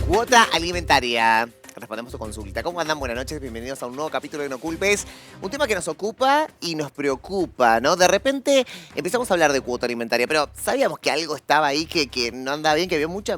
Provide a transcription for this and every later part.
Cuota alimentaria. Respondemos tu consulta. ¿Cómo andan? Buenas noches, bienvenidos a un nuevo capítulo de No Culpes. Un tema que nos ocupa y nos preocupa, ¿no? De repente empezamos a hablar de cuota alimentaria, pero sabíamos que algo estaba ahí que no andaba bien, que había muchas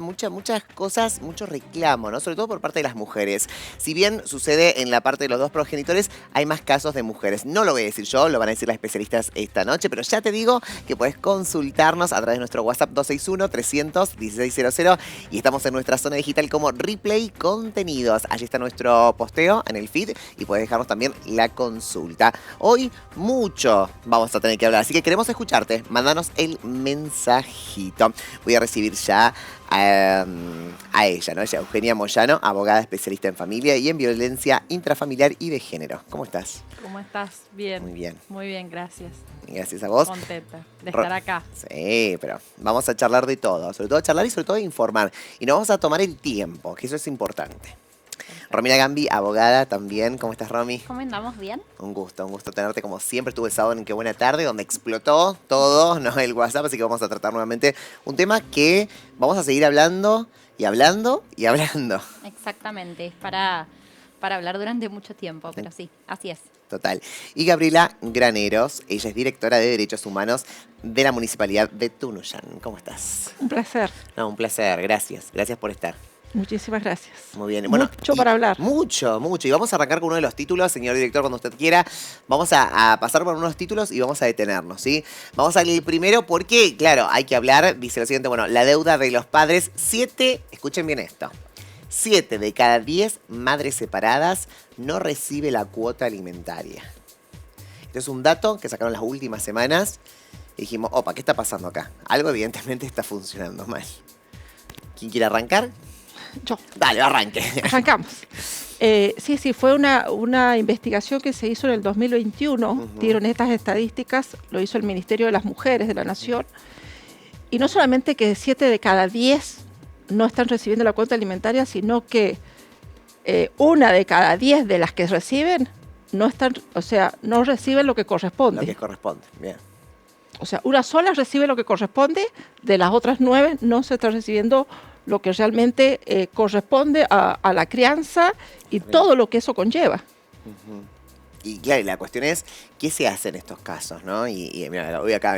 cosas, muchos reclamos, ¿no? Sobre todo por parte de las mujeres. Si bien sucede en la parte de los dos progenitores, hay más casos de mujeres. No lo voy a decir yo, lo van a decir las especialistas esta noche, pero ya te digo que podés consultarnos a través de nuestro WhatsApp 261-300-1600 y estamos en nuestra zona digital como Replay Contenidos. Allí está nuestro posteo en el feed y puedes dejarnos también la consulta. Hoy mucho vamos a tener que hablar, así que queremos escucharte. Mándanos el mensajito. Voy a recibir ya a ella, ¿no? Ella, Eugenia Moyano, abogada especialista en familia y en violencia intrafamiliar y de género. ¿Cómo estás? ¿Cómo estás? Bien. Muy bien. Muy bien, gracias. Gracias a vos. Contenta de estar acá. Sí, pero vamos a charlar de todo. Sobre todo charlar y sobre todo informar. Y nos vamos a tomar el tiempo, que eso es importante. Romina Gambi, abogada también. ¿Cómo estás, Romy? ¿Cómo andamos? ¿Bien? Un gusto tenerte como siempre. Estuve el sábado en Qué Buena Tarde, donde explotó todo, ¿no? El WhatsApp, así que vamos a tratar nuevamente un tema que vamos a seguir hablando y hablando y hablando. Exactamente, es para hablar durante mucho tiempo, pero sí, así es. Total. Y Gabriela Graneros, ella es directora de Derechos Humanos de la Municipalidad de Tunuyán. ¿Cómo estás? Un placer. No, un placer, gracias. Gracias por estar. Muchísimas gracias. Muy bien. Bueno, mucho para hablar. Mucho. Y vamos a arrancar con uno de los títulos, señor director, cuando usted quiera. Vamos a pasar por unos títulos y vamos a detenernos, ¿sí? Vamos a ir primero porque, claro, hay que hablar, dice lo siguiente, bueno, la deuda de los padres, escuchen bien esto, 7 de cada 10 madres separadas no recibe la cuota alimentaria. Esto es un dato que sacaron las últimas semanas y dijimos, opa, ¿qué está pasando acá? Algo evidentemente está funcionando mal. ¿Quién quiere arrancar? Yo. Dale, arranque. Arrancamos. Sí, fue una investigación que se hizo en el 2021. Dieron estas estadísticas, lo hizo el Ministerio de las Mujeres de la Nación. Y no solamente que 7 de cada 10 no están recibiendo la cuota alimentaria, sino que 1 de cada 10 de las que reciben no reciben lo que corresponde. Lo que corresponde, bien. O sea, una sola recibe lo que corresponde, de las otras 9 no se está recibiendo lo que realmente corresponde a la crianza y bien, todo lo que eso conlleva. Y claro, la cuestión es, ¿qué se hace en estos casos, no? Y mira, voy acá,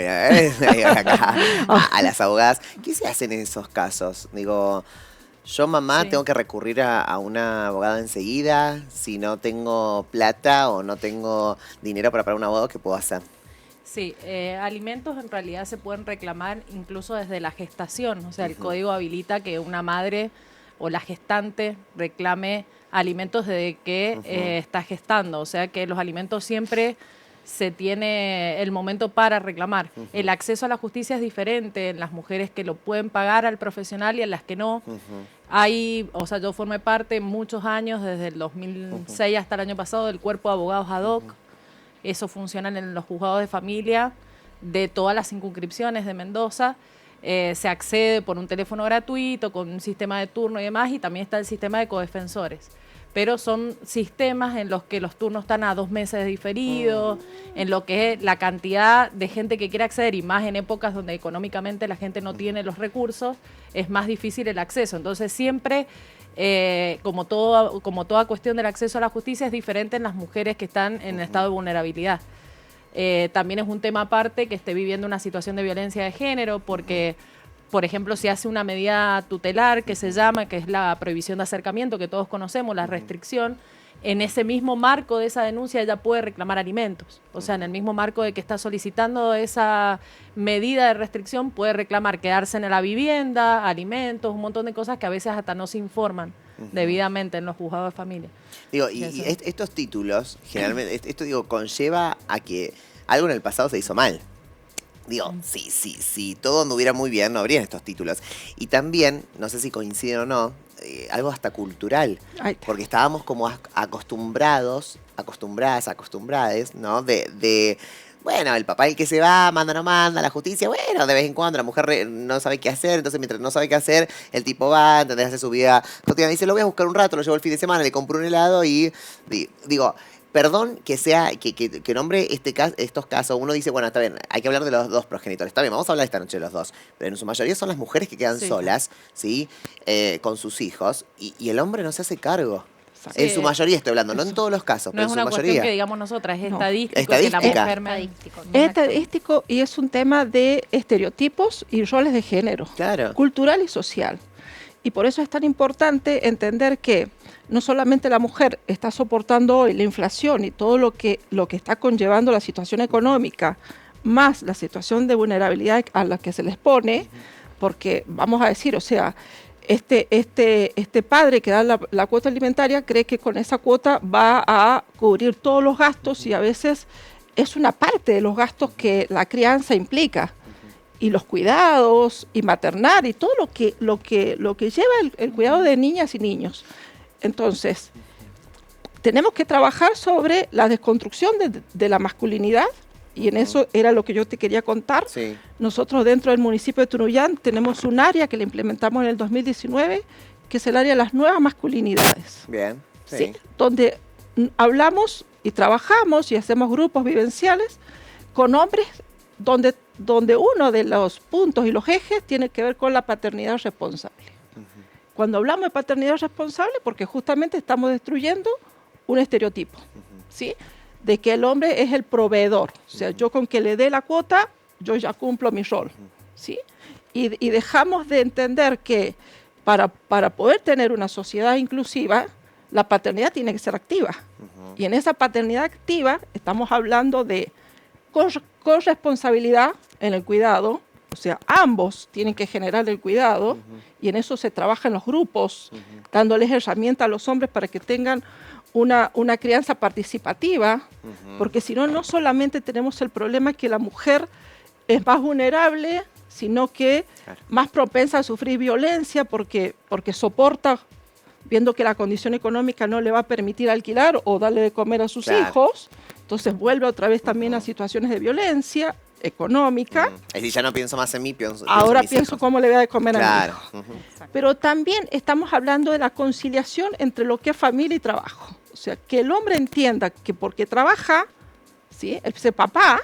a las abogadas. ¿Qué se hace en esos casos? Digo, yo mamá tengo que recurrir a una abogada enseguida. Si no tengo plata o no tengo dinero para pagar un abogado, ¿qué puedo hacer? Sí, alimentos en realidad se pueden reclamar incluso desde la gestación. O sea, el código habilita que una madre o la gestante reclame alimentos desde que está gestando. O sea, que los alimentos siempre se tiene el momento para reclamar. El acceso a la justicia es diferente en las mujeres que lo pueden pagar al profesional y en las que no. Yo formé parte muchos años, desde el 2006 hasta el año pasado, del cuerpo de abogados ad hoc. Eso funciona en los juzgados de familia de todas las circunscripciones de Mendoza. Se accede por un teléfono gratuito, con un sistema de turno y demás, y también está el sistema de codefensores. Pero son sistemas en los que los turnos están a 2 meses de diferido, en lo que es la cantidad de gente que quiere acceder, y más en épocas donde económicamente la gente no tiene los recursos, es más difícil el acceso. Entonces siempre... como toda cuestión del acceso a la justicia, es diferente en las mujeres que están en estado de vulnerabilidad. También es un tema aparte que esté viviendo una situación de violencia de género, porque, por ejemplo, si hace una medida tutelar que se llama, que es la prohibición de acercamiento, que todos conocemos, la restricción, en ese mismo marco de esa denuncia ella puede reclamar alimentos. O sea, en el mismo marco de que está solicitando esa medida de restricción, puede reclamar quedarse en la vivienda, alimentos, un montón de cosas que a veces hasta no se informan debidamente en los juzgados de familia. Digo, y estos títulos, generalmente, esto conlleva a que algo en el pasado se hizo mal. Digo, si todo anduviera muy bien, no habrían estos títulos. Y también, no sé si coinciden o no, algo hasta cultural. Porque estábamos como acostumbradas, ¿no? Bueno, el papá el que se va, manda no manda, la justicia, bueno, de vez en cuando la mujer no sabe qué hacer, entonces mientras no sabe qué hacer, el tipo va, ¿entendés? Hace su vida cotidiana, dice, lo voy a buscar un rato, lo llevo el fin de semana, le compro un helado y digo, perdón que sea, que nombre estos casos, uno dice, bueno, está bien, hay que hablar de los dos progenitores, está bien, vamos a hablar esta noche de los dos, pero en su mayoría son las mujeres que quedan Sí. solas, ¿sí? Con sus hijos, y el hombre no se hace cargo. Exacto. En su mayoría estoy hablando, no en todos los casos, No pero es en su una cuestión mayoría. que digamos nosotras, es No. estadístico. Estadística. Que la mujer Estadístico. Es estadístico y es un tema de estereotipos y roles de género, Claro. cultural y social. Y por eso es tan importante entender que no solamente la mujer está soportando hoy la inflación y todo lo que está conllevando la situación económica, más la situación de vulnerabilidad a la que se les pone, porque vamos a decir, o sea, este padre que da la cuota alimentaria cree que con esa cuota va a cubrir todos los gastos y a veces es una parte de los gastos que la crianza implica y los cuidados y maternar y todo lo que lleva el cuidado de niñas y niños. Entonces, tenemos que trabajar sobre la desconstrucción de la masculinidad y en eso era lo que yo te quería contar. Sí. Nosotros dentro del municipio de Tunuyán tenemos un área que la implementamos en el 2019, que es el área de las nuevas masculinidades. Bien. Sí. ¿Sí? Donde hablamos y trabajamos y hacemos grupos vivenciales con hombres donde uno de los puntos y los ejes tiene que ver con la paternidad responsable. Cuando hablamos de paternidad responsable, porque justamente estamos destruyendo un estereotipo, ¿sí? De que el hombre es el proveedor. O sea, yo con que le dé la cuota, yo ya cumplo mi rol, ¿sí? Y dejamos de entender que para poder tener una sociedad inclusiva, la paternidad tiene que ser activa. Y en esa paternidad activa estamos hablando de corresponsabilidad en el cuidado, o sea, ambos tienen que generar el cuidado y en eso se trabaja en los grupos, dándoles herramientas a los hombres para que tengan una crianza participativa, porque si no, no solamente tenemos el problema que la mujer es más vulnerable, sino que más propensa a sufrir violencia porque soporta, viendo que la condición económica no le va a permitir alquilar o darle de comer a sus hijos, entonces vuelve otra vez también a situaciones de violencia económica. Es decir, ya no pienso más en mí, pienso Ahora en mis pienso hijos. cómo le voy a de comer a mi Claro. hijo. Pero también estamos hablando de la conciliación entre lo que es familia y trabajo. O sea, que el hombre entienda que porque trabaja, ¿sí? Ese papá,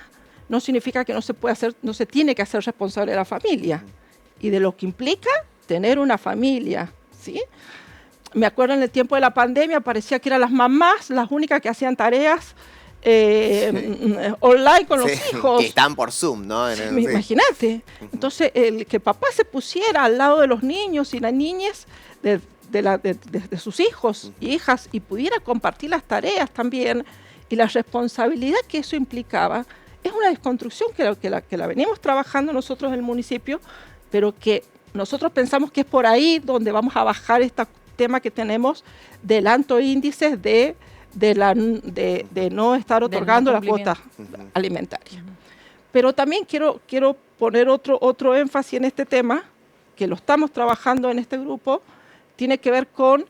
no significa que no se tiene que hacer responsable de la familia y de lo que implica tener una familia, ¿sí? Me acuerdo en el tiempo de la pandemia parecía que eran las mamás las únicas que hacían tareas online con los hijos. Que están por Zoom, ¿no? Sí. Imagínate. Entonces, el que papá se pusiera al lado de los niños y las niñas de sus hijos y hijas y pudiera compartir las tareas también y la responsabilidad que eso implicaba, es una desconstrucción que la venimos trabajando nosotros en el municipio, pero que nosotros pensamos que es por ahí donde vamos a bajar este tema que tenemos del alto índice de no estar otorgando la cuota alimentaria. Pero también quiero poner otro énfasis en este tema, que lo estamos trabajando en este grupo, tiene que ver con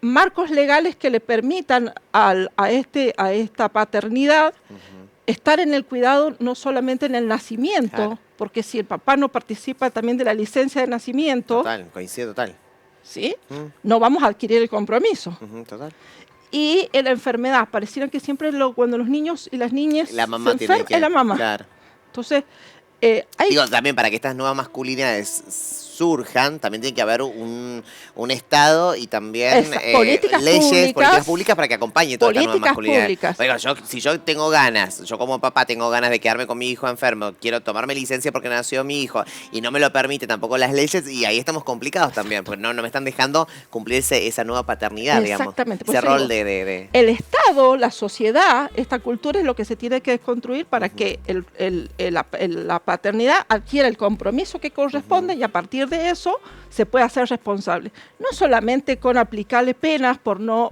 marcos legales que le permitan a esta paternidad estar en el cuidado no solamente en el nacimiento, porque si el papá no participa también de la licencia de nacimiento, Total, coincido total. ¿sí? No vamos a adquirir el compromiso. Total. Y en la enfermedad, pareciera que siempre cuando los niños y las niñas La mamá se tiene enferman, que... es la mamá. Claro. Entonces, hay... Digo, también para que estas nuevas masculinidades surjan, también tiene que haber un Estado y también políticas políticas públicas para que acompañe toda esta nueva políticas masculinidad. públicas. Oiga, si yo tengo ganas, yo como papá tengo ganas de quedarme con mi hijo enfermo, quiero tomarme licencia porque nació mi hijo y no me lo permite tampoco las leyes, y ahí estamos complicados también, porque no me están dejando cumplir esa nueva paternidad, Exactamente, digamos. Ese por eso rol digo, de... El Estado, la sociedad, esta cultura es lo que se tiene que desconstruir para que la paternidad adquiera el compromiso que corresponde y a partir de eso se puede hacer responsable. No solamente con aplicarle penas por no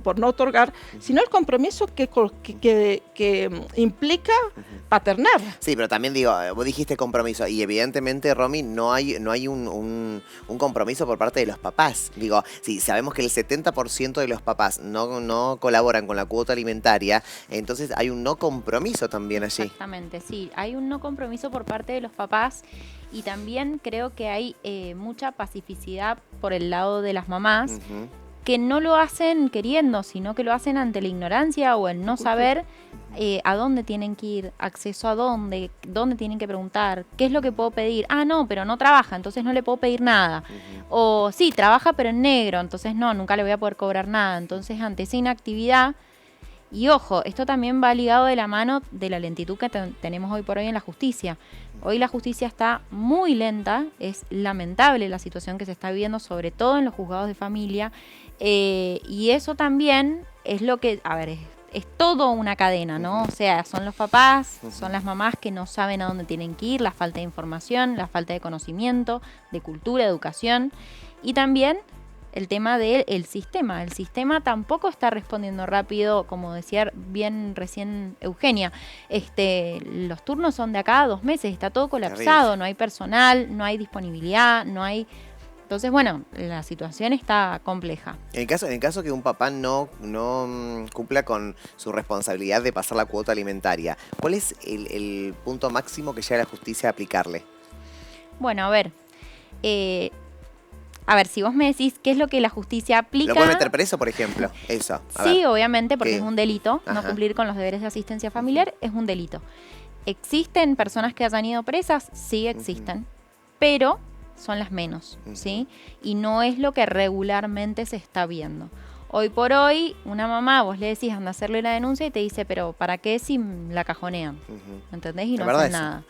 otorgar, sino el compromiso que implica paternar. Sí, pero también digo, vos dijiste compromiso y evidentemente, Romy, no hay un compromiso por parte de los papás. Digo, sí, sabemos que el 70% de los papás no colaboran con la cuota alimentaria, entonces hay un no compromiso también allí. Exactamente, sí, hay un no compromiso por parte de los papás y también creo que hay mucha pacificidad por el lado de las mamás que no lo hacen queriendo, sino que lo hacen ante la ignorancia o el no saber a dónde tienen que ir, acceso a dónde tienen que preguntar, qué es lo que puedo pedir. Ah, no, pero no trabaja, entonces no le puedo pedir nada. O sí, trabaja pero en negro, entonces no, nunca le voy a poder cobrar nada. Entonces, ante esa inactividad, y ojo, esto también va ligado de la mano de la lentitud que tenemos hoy por hoy en la justicia. Hoy la justicia está muy lenta, es lamentable la situación que se está viviendo, sobre todo en los juzgados de familia, y eso también es lo que, a ver, es todo una cadena, ¿no? O sea, son los papás, son las mamás que no saben a dónde tienen que ir, la falta de información, la falta de conocimiento, de cultura, de educación, y también el tema del sistema. El sistema tampoco está respondiendo rápido, como decía bien recién Eugenia. Los turnos son de acá a 2 meses, está todo colapsado, no hay personal, no hay disponibilidad, no hay... Entonces, bueno, la situación está compleja. En el caso que un papá no cumpla con su responsabilidad de pasar la cuota alimentaria, ¿cuál es el punto máximo que llega a la justicia a aplicarle? Bueno, a ver, si vos me decís qué es lo que la justicia aplica... ¿Lo puede meter preso, por ejemplo? Eso. Sí, obviamente, porque ¿Qué? es un delito. Ajá. No cumplir con los deberes de asistencia familiar es un delito. ¿Existen personas que hayan ido presas? Sí, existen. Pero son las menos, ¿sí? Y no es lo que regularmente se está viendo. Hoy por hoy, una mamá, vos le decís, anda a hacerle la denuncia y te dice, pero ¿para qué si la cajonean? ¿Entendés? Y no hacen nada.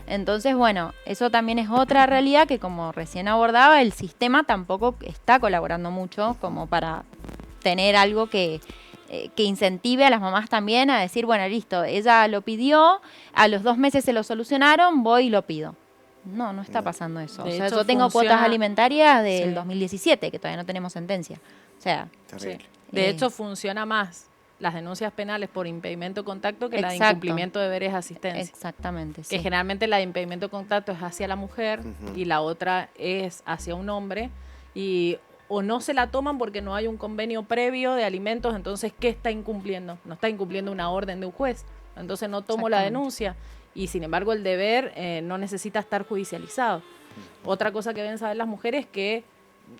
Entonces, bueno, eso también es otra realidad que, como recién abordaba, el sistema tampoco está colaborando mucho como para tener algo que incentive a las mamás también a decir, bueno, listo, ella lo pidió, a los 2 meses se lo solucionaron, voy y lo pido. No está pasando eso. De O sea, hecho, yo tengo funciona- cuotas alimentarias del Sí. 2017, que todavía no tenemos sentencia. O sea, Terrible. Sí. De Eh, hecho, funciona más las denuncias penales por impedimento de contacto que la de Exacto. incumplimiento de deberes de asistencia. exactamente, Que sí. generalmente la de impedimento de contacto es hacia la mujer y la otra es hacia un hombre. Y o no se la toman porque no hay un convenio previo de alimentos, entonces, ¿qué está incumpliendo? No está incumpliendo una orden de un juez. Entonces no tomo la Exactamente. denuncia. Y sin embargo, el deber no necesita estar judicializado. Otra cosa que deben saber las mujeres es que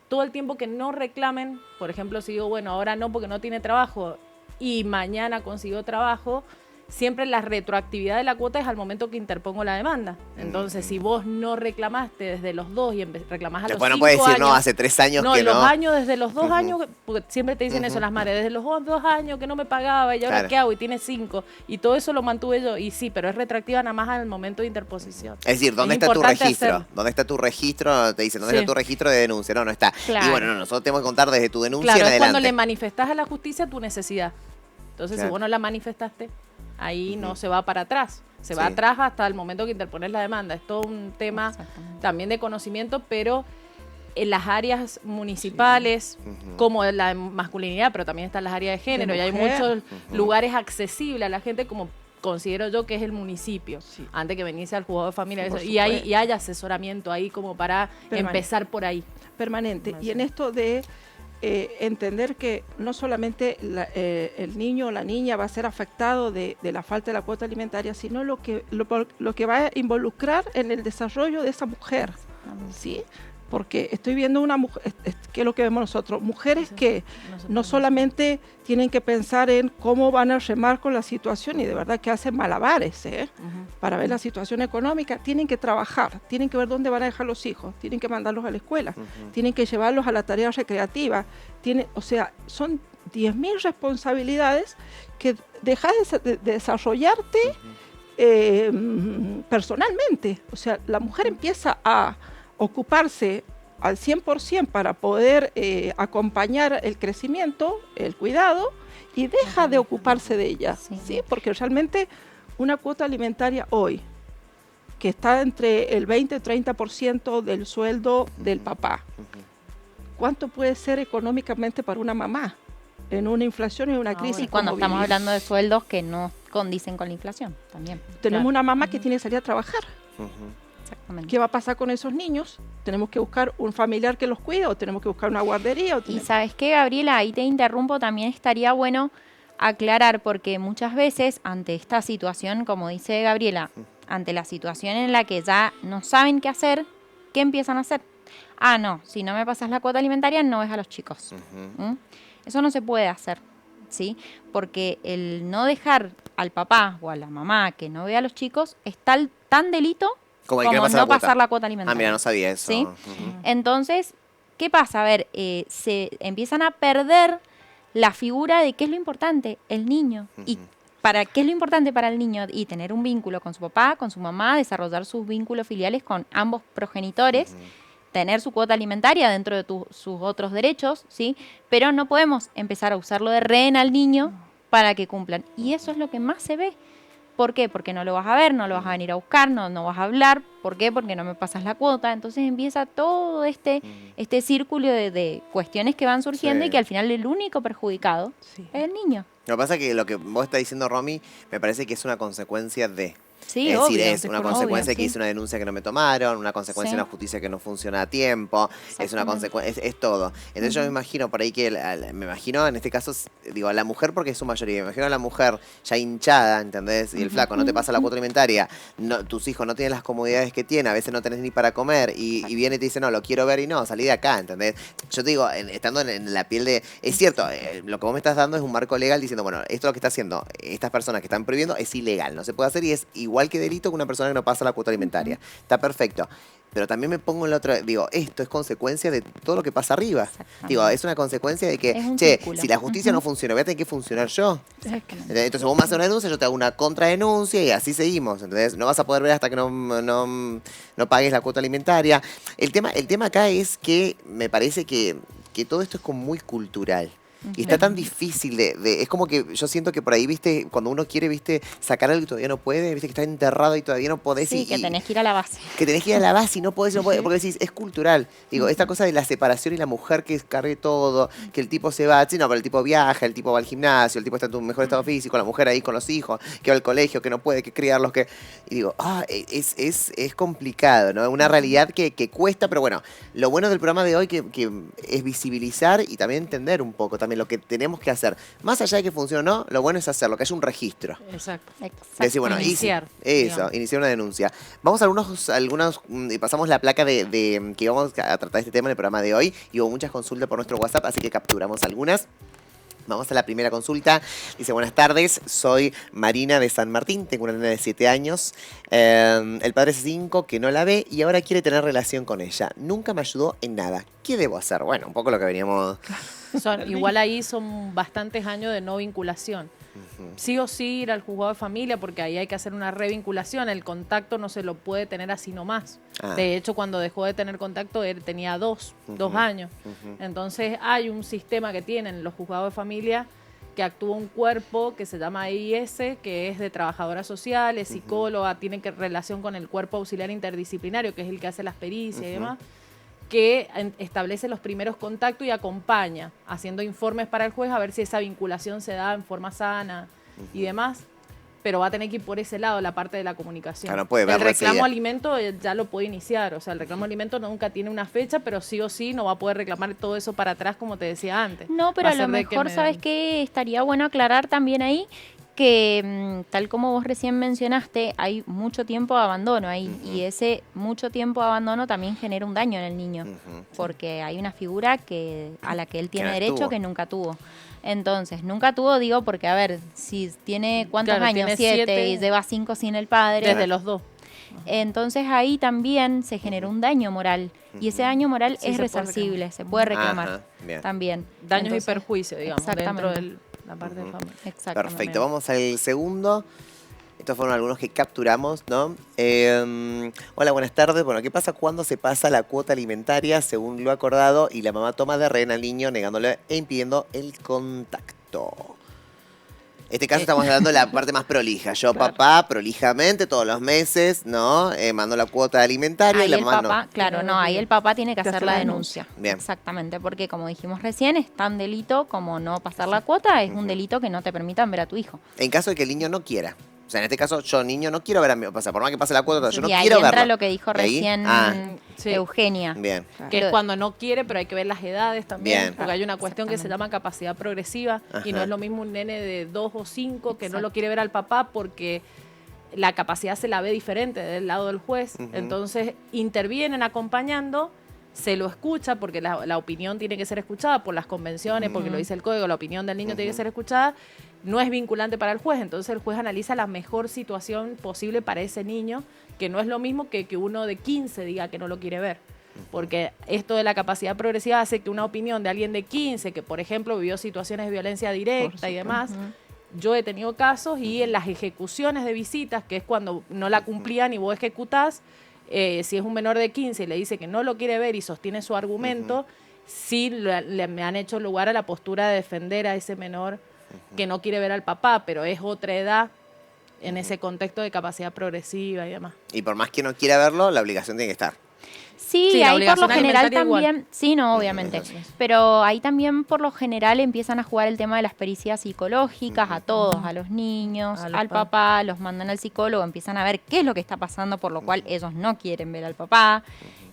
todo el tiempo que no reclamen, por ejemplo, si digo, bueno, ahora no porque no tiene trabajo y mañana consiguió trabajo, siempre la retroactividad de la cuota es al momento que interpongo la demanda. Entonces, si vos no reclamaste desde los 2 y reclamás a Después no los 5 puedes decir, años, no, hace 3 años no, que los no. años, desde los 2 años, porque siempre te dicen eso las madres, desde los 2 años que no me pagaba y ahora Claro. qué hago y tiene 5. Y todo eso lo mantuve yo. Y sí, pero es retroactiva nada más al momento de interposición. Es decir, ¿dónde Es está tu importante registro? hacerlo. ¿Dónde está tu registro? Te dicen, ¿dónde Sí. está tu registro de denuncia? No está. Claro. Y bueno, nosotros tenemos que contar desde tu denuncia Claro, en es cuando adelante. le manifestás a la justicia tu necesidad. Entonces, Claro. si vos no la manifestaste, ahí no se va para atrás. Se va Sí. atrás hasta el momento que interpones la demanda. Es todo un tema Exactamente. también de conocimiento, pero en las áreas municipales, como la masculinidad, pero también están las áreas de género, y hay mujer. muchos lugares accesibles a la gente, como considero yo que es el municipio, Sí. antes que venirse al juzgado de familia. Por Eso. supuesto. Y hay asesoramiento ahí como para Permanente. empezar por ahí. Permanente. Y en esto de entender que no solamente el niño o la niña va a ser afectado de la falta de la cuota alimentaria, sino lo que va a involucrar en el desarrollo de esa mujer, ¿sí? Porque estoy viendo una mujer, ¿qué es lo que vemos nosotros? Mujeres que no solamente tienen que pensar en cómo van a remar con la situación, y de verdad que hacen malabares, para ver la situación económica, tienen que trabajar, tienen que ver dónde van a dejar los hijos, tienen que mandarlos a la escuela, tienen que llevarlos a la tarea recreativa, o sea, son 10.000 responsabilidades que dejas de desarrollarte personalmente. O sea, la mujer empieza a ocuparse al 100% para poder acompañar el crecimiento, el cuidado, y deja de ocuparse de ella, Sí. ¿sí? Porque realmente una cuota alimentaria hoy, que está entre el 20 y 30% del sueldo del papá, ¿cuánto puede ser económicamente para una mamá en una inflación y una crisis? Y cuando como estamos vivimos? hablando de sueldos que no condicen con la inflación también. Tenemos Claro. una mamá que tiene que salir a trabajar. Exactamente. ¿Qué va a pasar con esos niños? ¿Tenemos que buscar un familiar que los cuide o tenemos que buscar una guardería? Y ¿sabes qué, Gabriela? Ahí te interrumpo, también estaría bueno aclarar, porque muchas veces ante esta situación, como dice Gabriela, ante la situación en la que ya no saben qué hacer, ¿qué empiezan a hacer? Ah, no, si no me pasas la cuota alimentaria, no ves a los chicos. ¿Mm? Eso no se puede hacer, ¿sí? Porque el no dejar al papá o a la mamá que no vea a los chicos es tan delito Como el que no como pasa la no cuota. pasar la cuota alimentaria. Ah, mira, no sabía eso. ¿Sí? Ujú. Entonces, ¿qué pasa? A ver, se empiezan a perder la figura de qué es lo importante, el niño. Y para qué es lo importante para el niño y tener un vínculo con su papá, con su mamá, desarrollar sus vínculos filiales con ambos progenitores, tener su cuota alimentaria dentro de sus otros derechos, ¿sí? Pero no podemos empezar a usarlo de rehén al niño para que cumplan. Y eso es lo que más se ve. ¿Por qué? Porque no lo vas a ver, no lo vas a venir a buscar, no vas a hablar. ¿Por qué? Porque no me pasas la cuota. Entonces empieza todo este círculo de cuestiones que van surgiendo Sí. y que al final el único perjudicado Sí. es el niño. Lo que pasa es que lo que vos estás diciendo, Romy, me parece que es una consecuencia de... Sí, es obvio. decir, es una consecuencia obvio, que sí. hice una denuncia que no me tomaron, una consecuencia Sí. de una justicia que no funciona a tiempo, es una consecuencia, es todo. Entonces yo me imagino por ahí que, me imagino en este caso, digo, a la mujer porque es su mayoría, me imagino a la mujer ya hinchada, ¿entendés? Y el flaco no te pasa la cuota alimentaria, no, tus hijos no tienen las comodidades que tienen, a veces no tenés ni para comer y viene y te dice, no, lo quiero ver y no, salí de acá, ¿entendés? Yo te digo, estando en la piel de... Es cierto, lo que vos me estás dando es un marco legal diciendo, bueno, esto lo que está haciendo estas personas que están prohibiendo es ilegal, no se puede hacer y es igual que delito que una persona que no pasa la cuota alimentaria. Está perfecto. Pero también me pongo en la otra, digo, esto es consecuencia de todo lo que pasa arriba. Exactamente. Digo, es una consecuencia de que, Es un che, círculo. si la justicia no funciona, voy a tener que funcionar yo. Exactamente. Entonces vos me haces una denuncia, yo te hago una contradenuncia y así seguimos. Entonces no vas a poder ver hasta que no pagues la cuota alimentaria. El tema acá es que me parece que todo esto es como muy cultural. Y está tan difícil es como que yo siento que por ahí, viste, cuando uno quiere, viste, sacar algo y todavía no puede, viste, que está enterrado y todavía no podés. Sí, que tenés que ir a la base. Que tenés que ir a la base y no podés, porque decís, es cultural. Digo, esta cosa de la separación y la mujer que cargue todo, que el tipo se va, sí, no, pero el tipo viaja, el tipo va al gimnasio, el tipo está en tu mejor estado físico, la mujer ahí con los hijos, que va al colegio, que no puede, que criarlos, que... Y digo, es complicado, ¿no? Una realidad que cuesta, pero bueno, lo bueno del programa de hoy que es visibilizar y también entender un poco también lo que tenemos que hacer. Más allá de que funcione o no, lo bueno es hacerlo, que haya un registro. Exacto. Decir, bueno, Iniciar, eso, digamos. iniciar una denuncia. Vamos a algunos y pasamos la placa de que vamos a tratar este tema en el programa de hoy. Y hubo muchas consultas por nuestro WhatsApp, así que capturamos algunas. Vamos a la primera consulta. Dice, buenas tardes, soy Marina de San Martín, tengo una nena de 7 años. El padre es 5, que no la ve y ahora quiere tener relación con ella. Nunca me ayudó en nada. ¿Qué debo hacer? Bueno, un poco lo que veníamos... Igual ahí son bastantes años de no vinculación. Sí o sí ir al juzgado de familia porque ahí hay que hacer una revinculación. El contacto no se lo puede tener así nomás. Ah. De hecho, cuando dejó de tener contacto, él tenía dos años. Entonces hay un sistema que tienen los juzgados de familia que actúa un cuerpo que se llama IIS, que es de trabajadoras sociales, psicóloga, tiene relación con el cuerpo auxiliar interdisciplinario, que es el que hace las pericias y demás, que establece los primeros contactos y acompaña, haciendo informes para el juez a ver si esa vinculación se da en forma sana y demás, pero va a tener que ir por ese lado, la parte de la comunicación. Claro, no puede ver el reclamo enseguida. alimento ya lo puede iniciar, o sea, el reclamo alimento nunca tiene una fecha, pero sí o sí no va a poder reclamar todo eso para atrás, como te decía antes. No, pero Va a lo ser de que mejor, me ¿sabes den- qué? Estaría bueno aclarar también ahí que, tal como vos recién mencionaste, hay mucho tiempo de abandono ahí y ese mucho tiempo de abandono también genera un daño en el niño porque hay una figura a la que él tiene no derecho tuvo. que nunca tuvo. Entonces, nunca tuvo, digo, porque, a ver, si tiene cuántos Claro, años, tiene 7 7. y lleva 5 sin el padre. Desde los dos. Entonces ahí también se generó un daño moral y ese daño moral Sí, es se puede resarcible, se puede reclamar Ajá, bien. también. Daños Entonces, y perjuicios, digamos, dentro exactamente. de la parte de familia. Exactamente. Perfecto, vamos al segundo. Estos fueron algunos que capturamos, ¿no? Hola, buenas tardes. Bueno, ¿qué pasa cuando se pasa la cuota alimentaria según lo acordado y la mamá toma de rehén al niño negándole e impidiendo el contacto? En este caso estamos hablando de la parte más prolija. Yo, papá, prolijamente, todos los meses, ¿no? Mando la cuota alimentaria Ahí y la el mamá papá, no. claro, no, ahí el papá tiene que hacer la denuncia. Bien. Exactamente, porque como dijimos recién, es tan delito como no pasar la cuota, es un delito que no te permitan ver a tu hijo. En caso de que el niño no quiera. O sea, en este caso, yo, niño, no quiero ver a mi... O sea, por más que pase la cuota, yo no y ahí quiero entra verlo. lo que dijo ¿Y ahí? recién Sí. Eugenia. Bien. Que Lo- es cuando no quiere, pero hay que ver las edades también. Bien. Porque hay una cuestión que se Exactamente. llama capacidad progresiva y no Ajá. es lo mismo un nene de 2 o 5 que no lo quiere ver al papá porque la capacidad se la ve diferente del lado del juez. Entonces intervienen acompañando se lo escucha, porque la opinión tiene que ser escuchada por las convenciones, porque lo dice el código, la opinión del niño tiene que ser escuchada, no es vinculante para el juez, entonces el juez analiza la mejor situación posible para ese niño, que no es lo mismo que uno de 15 diga que no lo quiere ver. Porque esto de la capacidad progresiva hace que una opinión de alguien de 15, que por ejemplo vivió situaciones de violencia directa y demás, yo he tenido casos y en las ejecuciones de visitas, que es cuando no la cumplían y vos ejecutás, si es un menor de 15 y le dice que no lo quiere ver y sostiene su argumento, sí me han hecho lugar a la postura de defender a ese menor que no quiere ver al papá, pero es otra edad en ese contexto de capacidad progresiva y demás. Y por más que no quiera verlo, la obligación tiene que estar. Sí, la ahí por lo obligación general alimentaria igual. también, sí, no, obviamente, pero ahí también por lo general empiezan a jugar el tema de las pericias psicológicas a todos, a los niños, A los al papá, los mandan al psicólogo, empiezan a ver qué es lo que está pasando, por lo cual ellos no quieren ver al papá.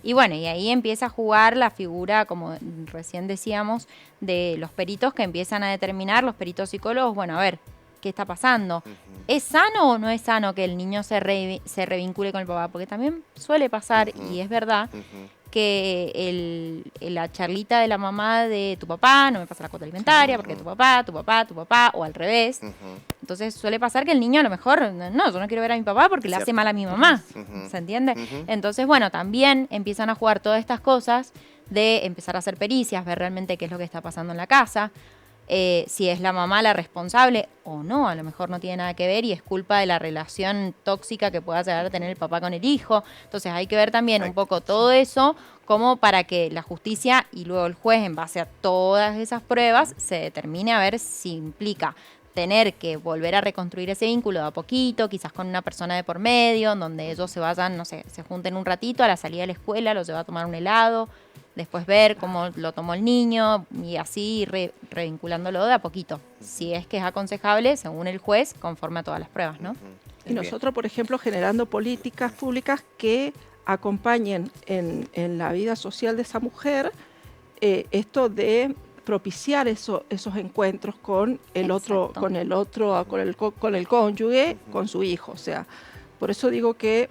Y bueno, y ahí empieza a jugar la figura, como recién decíamos, de los peritos que empiezan a determinar, los peritos psicólogos, bueno, a ver, ¿qué está pasando? ¿Es sano o no es sano que el niño se revincule con el papá? Porque también suele pasar, y es verdad, que la charlita de la mamá de tu papá no me pasa la cuota alimentaria porque tu papá, o al revés. Entonces suele pasar que el niño a lo mejor, no, yo no quiero ver a mi papá porque le hace mal a mi mamá. ¿Se entiende? Entonces, bueno, también empiezan a jugar todas estas cosas de empezar a hacer pericias, ver realmente qué es lo que está pasando en la casa. Si es la mamá la responsable o no, a lo mejor no tiene nada que ver y es culpa de la relación tóxica que pueda llegar a tener el papá con el hijo. Entonces hay que ver también un poco todo eso como para que la justicia y luego el juez, en base a todas esas pruebas, se determine a ver si implica tener que volver a reconstruir ese vínculo de a poquito, quizás con una persona de por medio, en donde ellos se vayan, no sé, se junten un ratito, a la salida de la escuela los lleva a tomar un helado, después ver cómo lo tomó el niño y así revinculándolo de a poquito. Si es que es aconsejable, según el juez, conforme a todas las pruebas, ¿no? Y nosotros, por ejemplo, generando políticas públicas que acompañen en la vida social de esa mujer esto de propiciar esos encuentros con el otro, con el cónyuge, con su hijo. O sea, por eso digo que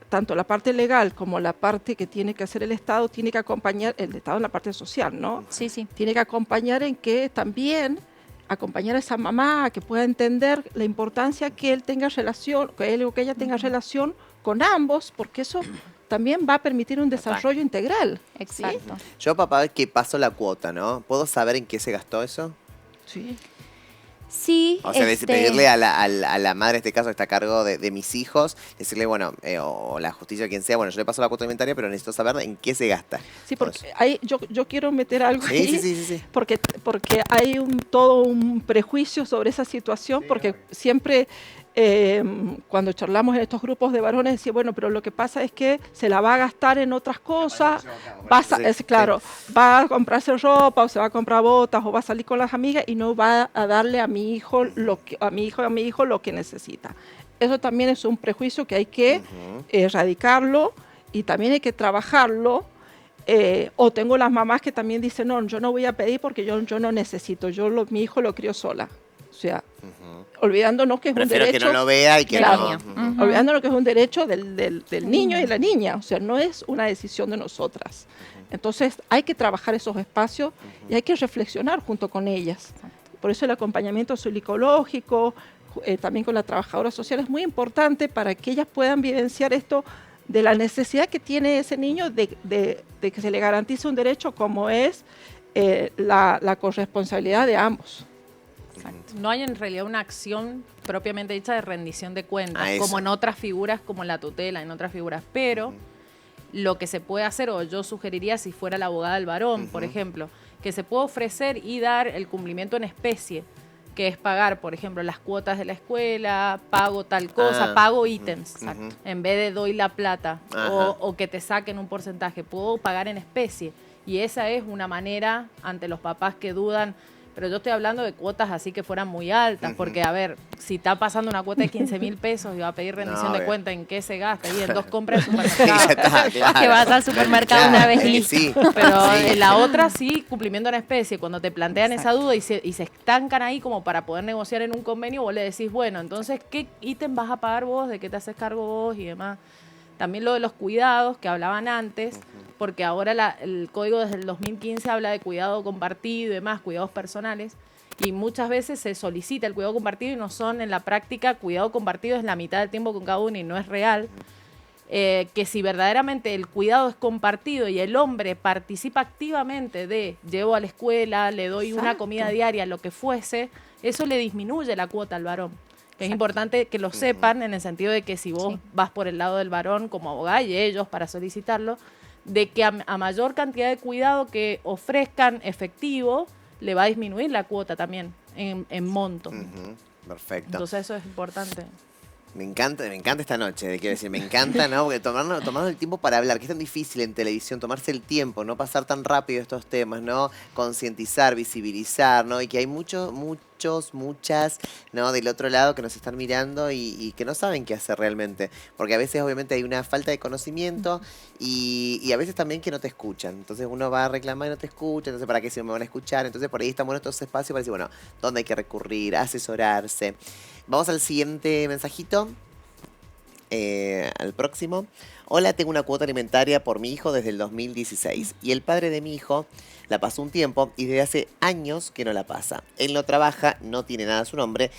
tanto la parte legal como la parte que tiene que hacer el Estado, tiene que acompañar, el Estado en la parte social, ¿no? Sí, sí. Tiene que acompañar en que también acompañar a esa mamá a que pueda entender la importancia que él tenga relación, que él o que ella tenga relación con ambos, porque eso también va a permitir un desarrollo integral. Exacto. Yo, papá, que paso la cuota, ¿no? ¿Puedo saber en qué se gastó eso? Sí. Sí, O sea, pedirle a la madre, en este caso, que está a cargo de mis hijos, decirle, bueno, o la justicia o quien sea, bueno, yo le paso la cuota alimentaria, pero necesito saber en qué se gasta. Sí, porque ahí yo quiero meter algo ahí, sí. porque hay todo un prejuicio sobre esa situación, porque siempre cuando charlamos en estos grupos de varones, decía, bueno, pero lo que pasa es que se la va a gastar en otras cosas, va a comprarse ropa, o se va a comprar botas, o va a salir con las amigas y no va a darle a mi hijo lo que necesita. Eso también es un prejuicio que hay que erradicarlo y también hay que trabajarlo. O tengo las mamás que también dicen, no, yo no voy a pedir porque yo no necesito, mi hijo lo crió sola. O sea, olvidándonos que es Prefiero un derecho... que no lo vea y que claro, no... Olvidándonos que es un derecho del niño y la niña. O sea, no es una decisión de nosotras. Entonces, hay que trabajar esos espacios y hay que reflexionar junto con ellas. Por eso el acompañamiento psicológico, también con la trabajadora social, es muy importante para que ellas puedan vivenciar esto de la necesidad que tiene ese niño de que se le garantice un derecho como es la corresponsabilidad de ambos. Exacto. No hay en realidad una acción propiamente dicha de rendición de cuentas, eso. como en otras figuras, como en la tutela, en otras figuras, pero lo que se puede hacer, o yo sugeriría si fuera la abogada del varón, por ejemplo, que se puede ofrecer y dar el cumplimiento en especie, que es pagar, por ejemplo, las cuotas de la escuela, pago tal cosa, pago ítems, en vez de doy la plata, o que te saquen un porcentaje, puedo pagar en especie. Y esa es una manera ante los papás que dudan. Pero yo estoy hablando de cuotas así que fueran muy altas, porque, a ver, si está pasando una cuota de 15.000 pesos y va a pedir rendición de cuenta, ¿en qué se gasta? Y en 2 compras de supermercado. Claro. Que vas al supermercado una vez y listo. Sí. Pero en la otra sí, cumplimiento en especie. Cuando te plantean esa duda y se estancan ahí como para poder negociar en un convenio, vos le decís, bueno, entonces, ¿qué ítem vas a pagar vos? ¿De qué te haces cargo vos? Y demás. También lo de los cuidados que hablaban antes. porque ahora el código desde el 2015 habla de cuidado compartido y demás, cuidados personales, y muchas veces se solicita el cuidado compartido y no son en la práctica, cuidado compartido es la mitad del tiempo con cada uno y no es real. Que si verdaderamente el cuidado es compartido y el hombre participa activamente de llevo a la escuela, le doy una Exacto. comida diaria, lo que fuese, eso le disminuye la cuota al varón. Que es importante que lo sepan en el sentido de que si vos Sí. vas por el lado del varón como abogada y ellos para solicitarlo, de que a mayor cantidad de cuidado que ofrezcan efectivo, le va a disminuir la cuota también en monto. Ujú, perfecto. Entonces eso es importante. Me encanta esta noche, quiero decir, me encanta, ¿no? Porque tomarnos el tiempo para hablar, que es tan difícil en televisión, tomarse el tiempo, no pasar tan rápido estos temas, ¿no? Concientizar, visibilizar, ¿no? Y que hay muchas, ¿no? Del otro lado que nos están mirando y que no saben qué hacer realmente. Porque a veces, obviamente, hay una falta de conocimiento y a veces también que no te escuchan. Entonces uno va a reclamar y no te escuchan, entonces ¿para qué si no me van a escuchar? Entonces por ahí están buenos estos espacios para decir, bueno, ¿dónde hay que recurrir? Asesorarse. Vamos al siguiente mensajito. Al próximo. Hola, tengo una cuota alimentaria por mi hijo desde el 2016 y el padre de mi hijo la pasó un tiempo y desde hace años que no la pasa. Él no trabaja, no tiene nada a su nombre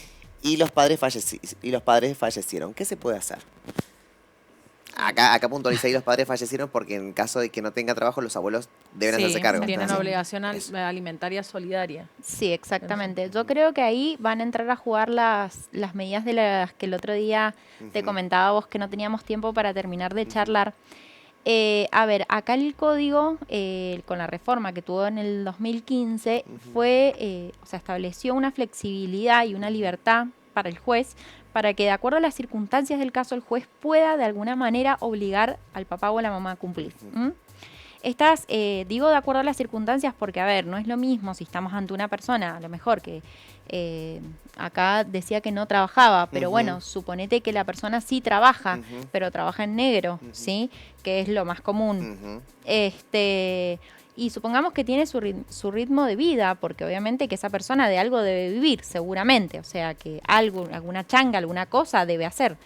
y los padres fallecieron. ¿Qué se puede hacer? Acá puntualiza ahí los padres fallecieron porque en caso de que no tenga trabajo los abuelos deben hacerse cargo. Tienen ¿no? obligación Eso. alimentaria solidaria. Sí, exactamente. Yo creo que ahí van a entrar a jugar las medidas de las que el otro día te Ujú. comentaba vos que no teníamos tiempo para terminar de charlar. A ver, acá el código, con la reforma que tuvo en el 2015, fue, o sea, estableció una flexibilidad y una libertad para el juez, para que de acuerdo a las circunstancias del caso el juez pueda de alguna manera obligar al papá o a la mamá a cumplir. ¿Mm? Estas, digo de acuerdo a las circunstancias porque, a ver, no es lo mismo si estamos ante una persona, a lo mejor que acá decía que no trabajaba, pero Ujú. bueno, suponete que la persona sí trabaja, Ujú. pero trabaja en negro, ¿sí? Que es lo más común. Ujú. Y supongamos que tiene su ritmo de vida, porque obviamente que esa persona de algo debe vivir, seguramente, o sea, que alguna changa, alguna cosa debe hacer.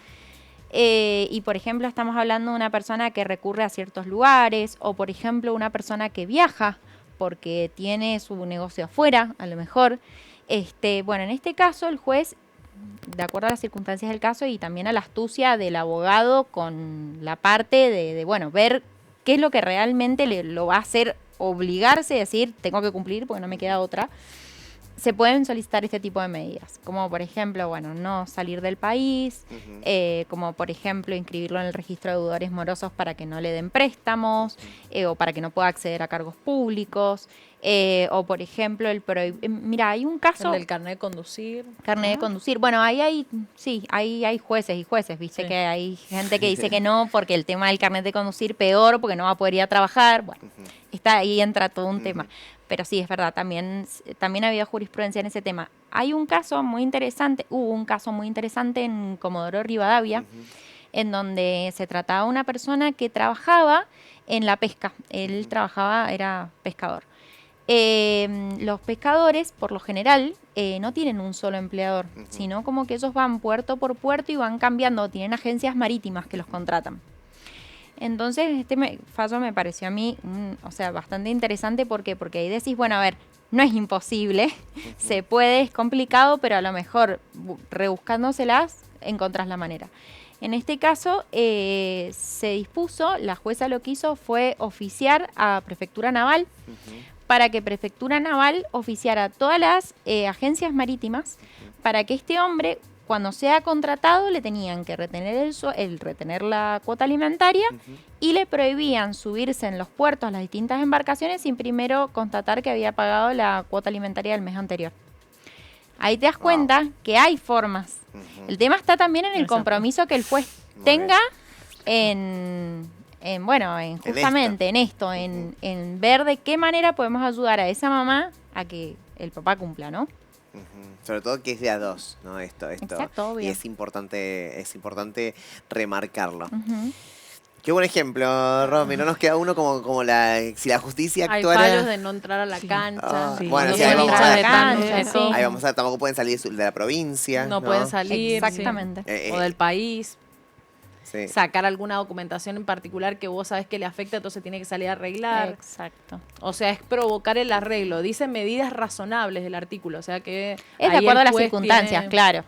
Y por ejemplo estamos hablando de una persona que recurre a ciertos lugares o por ejemplo una persona que viaja porque tiene su negocio afuera, a lo mejor. Bueno, en este caso el juez, de acuerdo a las circunstancias del caso y también a la astucia del abogado con la parte de bueno, ver qué es lo que realmente lo va a hacer obligarse a decir, tengo que cumplir porque no me queda otra. Se pueden solicitar este tipo de medidas, como por ejemplo, bueno, no salir del país, Ujú. como por ejemplo inscribirlo en el registro de deudores morosos para que no le den préstamos o para que no pueda acceder a cargos públicos, o por ejemplo, mira, hay un El caso, del carnet de conducir. carnet de conducir, bueno, sí, hay jueces y jueces, viste Sí. que hay gente que dice que no, porque el tema del carnet de conducir peor, porque no va a poder ir a trabajar, bueno, ahí entra todo un tema. Pero sí, es verdad, también había jurisprudencia en ese tema. Hubo un caso muy interesante en Comodoro Rivadavia, en donde se trataba de una persona que trabajaba en la pesca. Él era pescador. Los pescadores, por lo general, no tienen un solo empleador, sino como que ellos van puerto por puerto y van cambiando, tienen agencias marítimas que los contratan. Entonces, fallo me pareció a mí, o sea, bastante interesante. ¿Por qué? Porque ahí decís, bueno, a ver, no es imposible, se puede, es complicado, pero a lo mejor rebuscándoselas encontrás la manera. En este caso, se dispuso, la jueza lo que hizo fue oficiar a Prefectura Naval para que Prefectura Naval oficiara a todas las agencias marítimas para que este hombre, cuando sea contratado, le tenían que retener la cuota alimentaria y le prohibían subirse en los puertos a las distintas embarcaciones sin primero constatar que había pagado la cuota alimentaria del mes anterior. Ahí te das cuenta que hay formas. El tema está también en el Exacto. compromiso que el juez Muy tenga justamente en esto, en ver de qué manera podemos ayudar a esa mamá a que el papá cumpla, ¿no? Sobre todo que es de a dos, ¿no? Esto. Exacto, obvio. Y es importante remarcarlo. Ujú. Qué buen ejemplo, Romy. No nos queda uno como si la justicia Hay actuara. fallos de no entrar a la cancha. Ah, Sí. bueno, No sí, ahí son vamos hinchas a de ver. tanto, Ahí sí. Ahí vamos a tampoco pueden salir de la provincia. No pueden salir. Exactamente. Sí. O del país. Sí. sacar alguna documentación en particular que vos sabés que le afecta, entonces tiene que salir a arreglar. Exacto. O sea, es provocar el arreglo. Dice medidas razonables del artículo, o sea que... Es de ahí acuerdo a el las juez circunstancias, tiene- claro.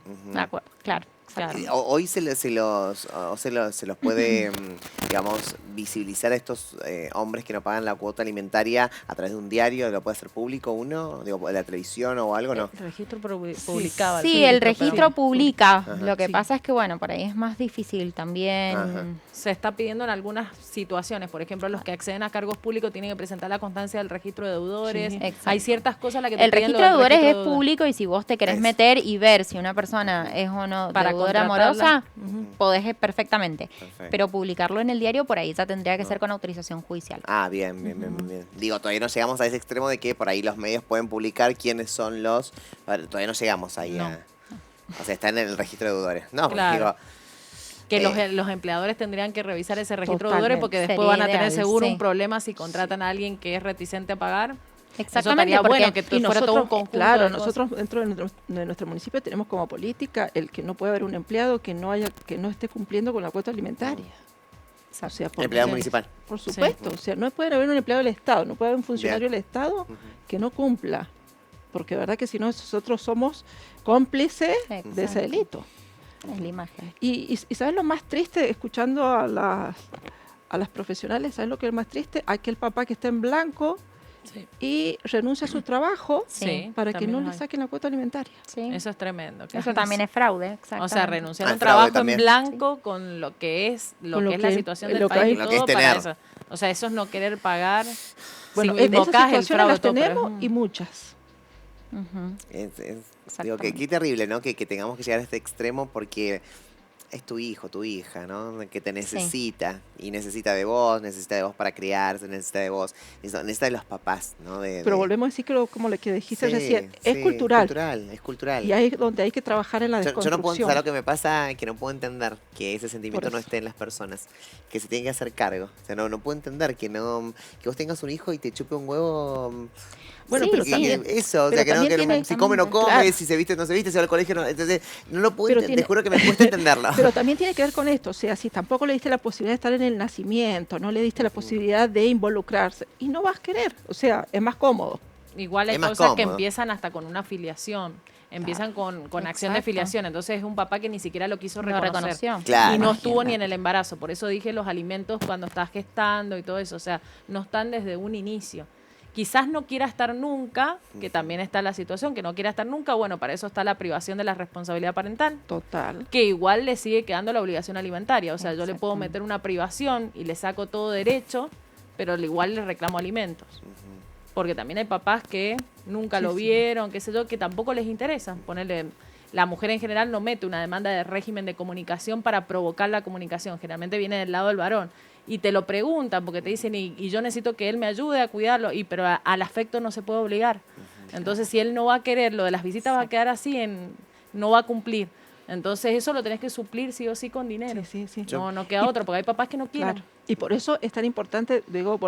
Ujú. De acuerdo, claro. Claro. Hoy se los puede, digamos, visibilizar a estos hombres que no pagan la cuota alimentaria a través de un diario, ¿lo puede hacer público uno? Digo, de la televisión o algo, ¿no? El registro publicaba. Sí, el registro pero publica. Ajá. Lo que Sí. pasa es que, bueno, por ahí es más difícil también. Ajá. se está pidiendo en algunas situaciones. Por ejemplo, los que acceden a cargos públicos tienen que presentar la constancia del registro de deudores. Sí. Exacto. Hay ciertas cosas a las que te El piden registro lo de del deudores es registro de deudores. público y si vos te querés Es. meter y ver si una persona es o no Para deudora contratarla. amorosa, podés perfectamente. Perfecto. Pero publicarlo en el diario por ahí ya tendría que ser con autorización judicial. Ah, bien, bien, bien, bien. Digo, todavía no llegamos a ese extremo de que por ahí los medios pueden publicar quiénes son los... A ver, todavía no llegamos ahí No. O sea, están en el registro de deudores. No, porque Claro. digo... Que los empleadores tendrían que revisar ese registro de Totalmente. deudores porque después Sería van a tener ideal, seguro sí. un problema si contratan a alguien que es reticente a pagar. Eso Exactamente, estaría porque bueno que Y fuera todo un nosotros, conjunto claro, de cosas. nosotros dentro de nuestro municipio tenemos como política el que no puede haber un empleado que no esté cumpliendo con la cuota alimentaria. O sea, porque- Empleado municipal. Por supuesto, o sea, no puede haber un empleado del Estado, no puede haber un funcionario del Estado que no cumpla, porque verdad que si no nosotros somos cómplices de ese Exacto. delito. es la imagen. Y ¿sabes lo más triste? Escuchando a las profesionales, ¿sabes lo que es más triste? Aquel papá que está en blanco Sí. y renuncia a su trabajo Sí, para que también no los le hay. saquen la cuota alimentaria. Sí. Eso es tremendo. que Eso además- también es fraude, exacto. O sea, renunciar a Ah, un fraude trabajo también. en blanco con lo que es Con lo que es la que- situación del lo que país hay- y Lo que es todo para tener. eso. O sea, eso es no querer pagar. Bueno, si en esas invocás el situaciones fraude las todo, pero es tenemos un- y muchas. Ujú. Digo, que qué terrible, ¿no? Que tengamos que llegar a este extremo porque es tu hijo, tu hija, ¿no? Que te necesita y necesita de vos para criarse, necesita de vos, necesita de los papás, ¿no? Pero volvemos a decir que como lo que dijiste Sí, recién, sí, es cultural. Es cultural. Y ahí es donde hay que trabajar en la Yo no puedo, desconstrucción. ¿sabes lo que me pasa? Que no puedo entender que ese sentimiento Por no eso. esté en las personas, que se tienen que hacer cargo. O sea, no puedo entender que vos tengas un hijo y te chupe un huevo. Bueno, Sí, pero que- también- eso, o pero sea, que no, también que no- tiene- si come no come, claro. si se viste no se viste, si va al colegio no. Entonces, no lo puedo Pero entender, tiene- te juro que me cuesta entenderlo. Pero también tiene que ver con esto, o sea, si tampoco le diste la posibilidad de estar en el nacimiento, no le diste la posibilidad de involucrarse, y no vas a querer, o sea, es más cómodo. Igual hay Es más cosas que cómodo. empiezan hasta con una afiliación. Empiezan con acción de Exacto. filiación. Entonces es un papá que ni siquiera lo quiso Lo reconocer. reconoció. Claro. Y no estuvo Imagínate. ni en el embarazo. Por eso dije los alimentos cuando estás gestando y todo eso. O sea, no están desde un inicio. Quizás no quiera estar nunca, que también está la situación, que no quiera estar nunca. Bueno, para eso está la privación de la responsabilidad parental, Total. que igual le sigue quedando la obligación alimentaria. O sea, yo le puedo Exactamente. meter una privación y le saco todo derecho, pero igual le reclamo alimentos. Porque también hay papás que nunca Sí, lo sí. vieron, qué sé yo, que tampoco les interesa. Ponerle, la mujer en general no mete una demanda de régimen de comunicación para provocar la comunicación. Generalmente viene del lado del varón. Y te lo preguntan porque te dicen, y yo necesito que él me ayude a cuidarlo, pero al afecto no se puede obligar. Entonces, si él no va a querer, lo de las visitas va a quedar así, no va a cumplir. Entonces, eso lo tenés que suplir sí o sí con dinero. Sí, sí, sí. No queda otro, porque hay papás que no quieren. Claro. Y por eso es tan importante, digo,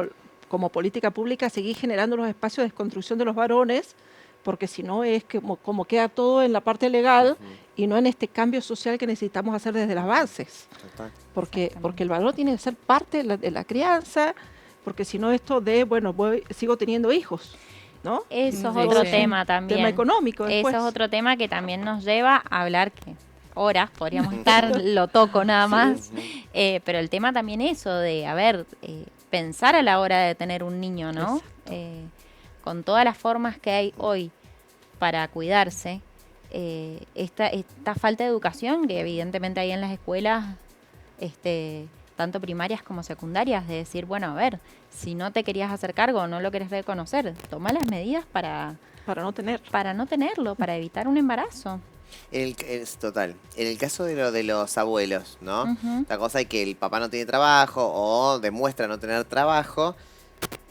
como política pública, seguir generando los espacios de desconstrucción de los varones, porque si no es que como queda todo en la parte legal y no en este cambio social que necesitamos hacer desde las bases. Total. Porque el varón tiene que ser parte de la crianza, porque si no esto de, bueno, sigo teniendo hijos, ¿no? Eso es Sí, otro sí. tema también. Tema económico Eso después. es otro tema que también nos lleva a hablar que horas podríamos estar, lo toco nada más, pero el tema también eso de, a ver, pensar a la hora de tener un niño, ¿no? Con todas las formas que hay hoy para cuidarse, esta falta de educación que evidentemente hay en las escuelas, tanto primarias como secundarias, de decir, bueno, a ver, si no te querías hacer cargo o no lo querés reconocer, toma las medidas para Para no tenerlo. para evitar un embarazo. Es total. En el caso de los abuelos, ¿no? Ujú. La cosa es que el papá no tiene trabajo o demuestra no tener trabajo.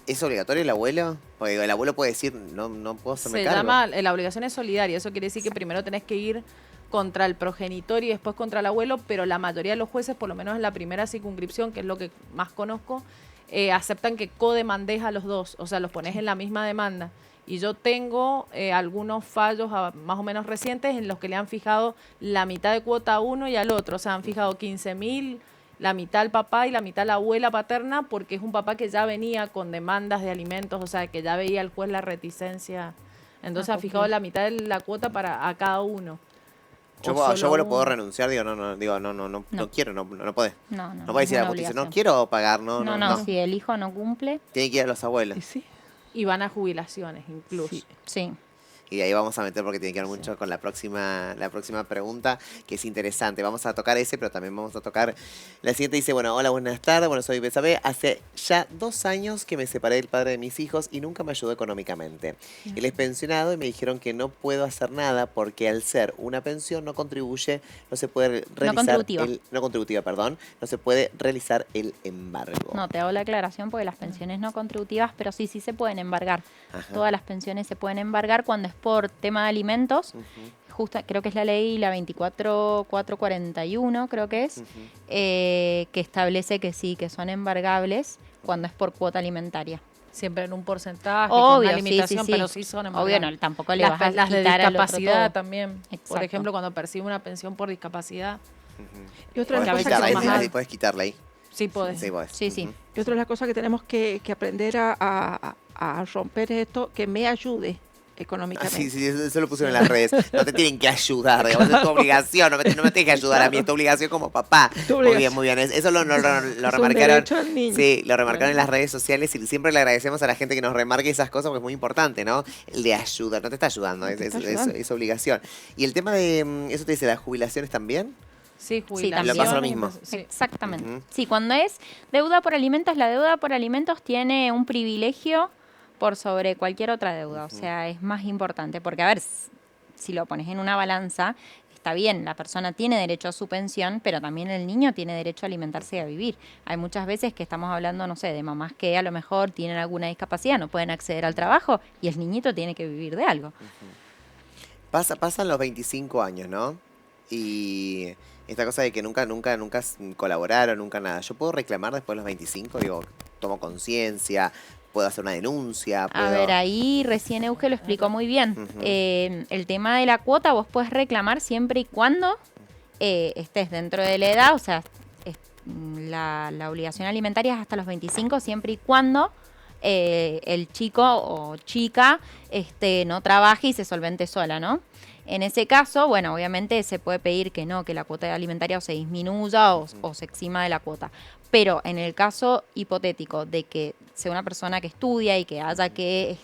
¿Es obligatorio el abuelo? Porque el abuelo puede decir, no puedo hacerme Se cargo. llama, la obligación es solidaria, eso quiere decir que primero tenés que ir contra el progenitor y después contra el abuelo, pero la mayoría de los jueces, por lo menos en la primera circunscripción, que es lo que más conozco, aceptan que codemandes a los dos, o sea, los pones en la misma demanda. Y yo tengo algunos fallos más o menos recientes en los que le han fijado la mitad de cuota a uno y al otro. O sea, han fijado 15.000, la mitad al papá y la mitad a la abuela paterna, porque es un papá que ya venía con demandas de alimentos, o sea, que ya veía el juez la reticencia. Entonces ha fijado la mitad de la cuota a cada uno. Yo lo puedo renunciar, digo, no quiero, no podés. No No puedes es ir a una la justicia, no obligación. quiero pagar, no. Si el hijo no cumple, Tiene que ir a los abuelos. Y sí, Y van a jubilaciones incluso. sí. sí. Y de ahí vamos a meter porque tiene que ver mucho con la próxima pregunta, que es interesante. Vamos a tocar ese, pero también vamos a tocar la siguiente. Dice, bueno, hola, buenas tardes. Bueno, soy Besabe. Hace ya 2 años que me separé del padre de mis hijos y nunca me ayudó económicamente. Él es pensionado y me dijeron que no puedo hacer nada porque al ser una pensión no contribuye, no se puede realizar no contributiva, perdón, no se puede realizar el embargo. No, te hago la aclaración porque las pensiones no contributivas, pero sí se pueden embargar. Ajá. Todas las pensiones se pueden embargar cuando es por tema de alimentos. Creo que es la ley la 24441, creo que es, que establece que sí, que son embargables cuando es por cuota alimentaria. Siempre en un porcentaje, con Obvio, una limitación, sí. pero sí son Obvio, embargables. no, tampoco le vas a Las de quitar al otro discapacidad todo. también. Por Exacto. ejemplo, cuando percibe una pensión por discapacidad, Y otra de Porque a las veces cosas son que más Ahí podés quitarla ahí. sí podés. Sí, podés. Sí, sí. Ujú. Y otra de las cosas que tenemos que aprender a romper es esto, que me ayude económicamente. Sí, eso lo pusieron en las redes. No te tienen que ayudar, digamos, es tu obligación. No me tienes que ayudar a mí, es tu obligación como papá. Tu Muy bien, obligación. muy bien. Eso lo un remarcaron. derecho al niño. Sí, lo remarcaron en las redes sociales y siempre le agradecemos a la gente que nos remarque esas cosas porque es muy importante, ¿no? El de ayuda, no te está ayudando, No te está es ayudando. obligación. Y el tema de, eso te dice, las jubilaciones también. Sí, también. jubilación. Le pasa lo mismo. Sí. Exactamente. Ujú. Sí, cuando es deuda por alimentos, la deuda por alimentos tiene un privilegio por sobre cualquier otra deuda. O sea, es más importante. Porque, a ver, si lo pones en una balanza, está bien, la persona tiene derecho a su pensión, pero también el niño tiene derecho a alimentarse y a vivir. Hay muchas veces que estamos hablando, no sé, de mamás que a lo mejor tienen alguna discapacidad, no pueden acceder al trabajo y el niñito tiene que vivir de algo. Pasan los 25 años, ¿no? Y esta cosa de que nunca colaboraron, nunca nada. ¿Yo puedo reclamar después de los 25? Digo, tomo conciencia, puedo hacer una denuncia. A ver, ahí recién Euge lo explicó muy bien. Ujú. El tema de la cuota vos podés reclamar siempre y cuando estés dentro de la edad, o sea, la obligación alimentaria es hasta los 25, siempre y cuando el chico o chica no trabaje y se solvente sola, ¿no? En ese caso, bueno, obviamente se puede pedir que no, que la cuota alimentaria o se disminuya o se exima de la cuota. Pero en el caso hipotético de que sea una persona que estudia y que haya que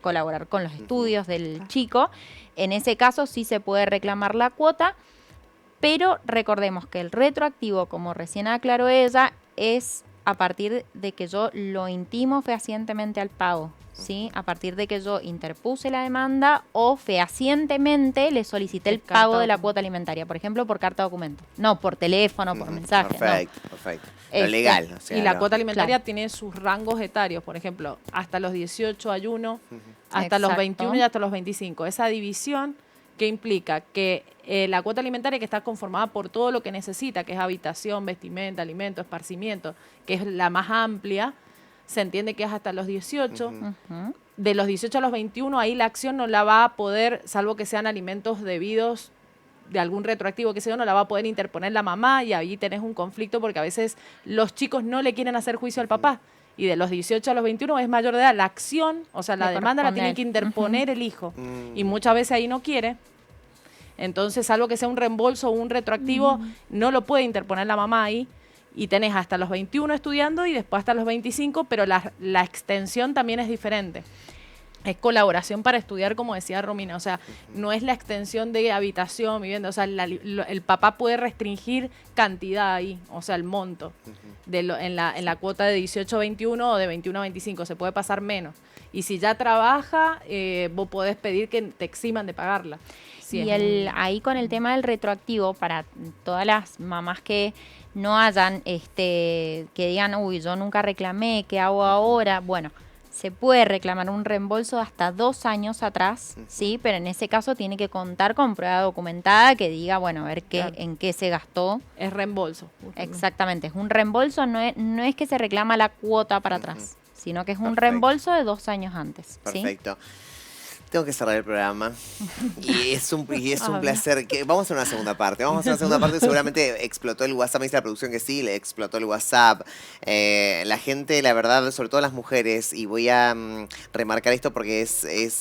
colaborar con los estudios del chico, en ese caso sí se puede reclamar la cuota, pero recordemos que el retroactivo, como recién aclaró ella, es a partir de que yo lo intimo fehacientemente al pago, ¿sí? A partir de que yo interpuse la demanda o fehacientemente le solicité el pago de la cuota alimentaria, por ejemplo, por carta documento. No, por teléfono, por mensaje. Perfecto. Lo Este, legal. O sea, Y la no. cuota alimentaria Claro. tiene sus rangos etarios, por ejemplo, hasta los 18 hay uno, hasta los Exacto. 21 y hasta los 25. Esa división que implica que la cuota alimentaria que está conformada por todo lo que necesita, que es habitación, vestimenta, alimento, esparcimiento, que es la más amplia, se entiende que es hasta los 18. Ujú. De los 18 a los 21, ahí la acción no la va a poder, salvo que sean alimentos debidos de algún retroactivo que sea, no la va a poder interponer la mamá y ahí tenés un conflicto porque a veces los chicos no le quieren hacer juicio al papá. Y de los 18 a los 21 es mayor de edad. La acción, o sea, la Le demanda la corresponde a tiene él. que interponer el hijo. Mm. Y muchas veces ahí no quiere. Entonces, salvo que sea un reembolso o un retroactivo, no lo puede interponer la mamá ahí. Y tenés hasta los 21 estudiando y después hasta los 25, pero la extensión también es diferente. Es colaboración para estudiar, como decía Romina. O sea, no es la extensión de habitación, vivienda. O sea, el papá puede restringir cantidad ahí, o sea, el monto. En la cuota de 18 a 21 o de 21 a 25. Se puede pasar menos. Y si ya trabaja, vos podés pedir que te eximan de pagarla. Si Y es ahí con el tema del retroactivo, para todas las mamás que no hayan, que digan, uy, yo nunca reclamé, ¿qué hago ahora? Bueno, se puede reclamar un reembolso de hasta 2 años atrás, ¿sí? Pero en ese caso tiene que contar con prueba documentada que diga, bueno, a ver Claro. en qué se gastó. es reembolso. Exactamente, es un reembolso, no es que se reclama la cuota para atrás, sino que es un Perfecto. reembolso de 2 años antes, ¿sí? Perfecto. Tengo que cerrar el programa. Y es un A ver. placer. Vamos a hacer una segunda parte. Vamos a hacer una segunda parte. Seguramente explotó el WhatsApp. Me dice la producción que sí, le explotó el WhatsApp. La gente, la verdad, sobre todo las mujeres, y voy a remarcar esto porque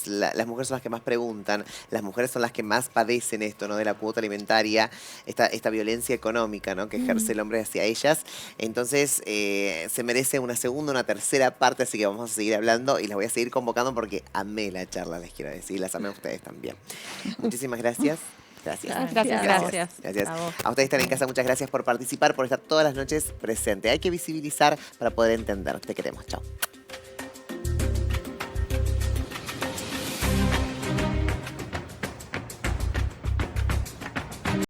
las mujeres son las que más preguntan. Las mujeres son las que más padecen esto, ¿no? De la cuota alimentaria, esta violencia económica, ¿no? Que ejerce el hombre hacia ellas. Entonces, se merece una segunda, una tercera parte. Así que vamos a seguir hablando y las voy a seguir convocando porque amé la charla, les quiero decir, las amé a ustedes también. Muchísimas gracias. Gracias. Gracias. A vos. A ustedes que están en casa, muchas gracias por participar, por estar todas las noches presente. Hay que visibilizar para poder entender. Te queremos. Chao.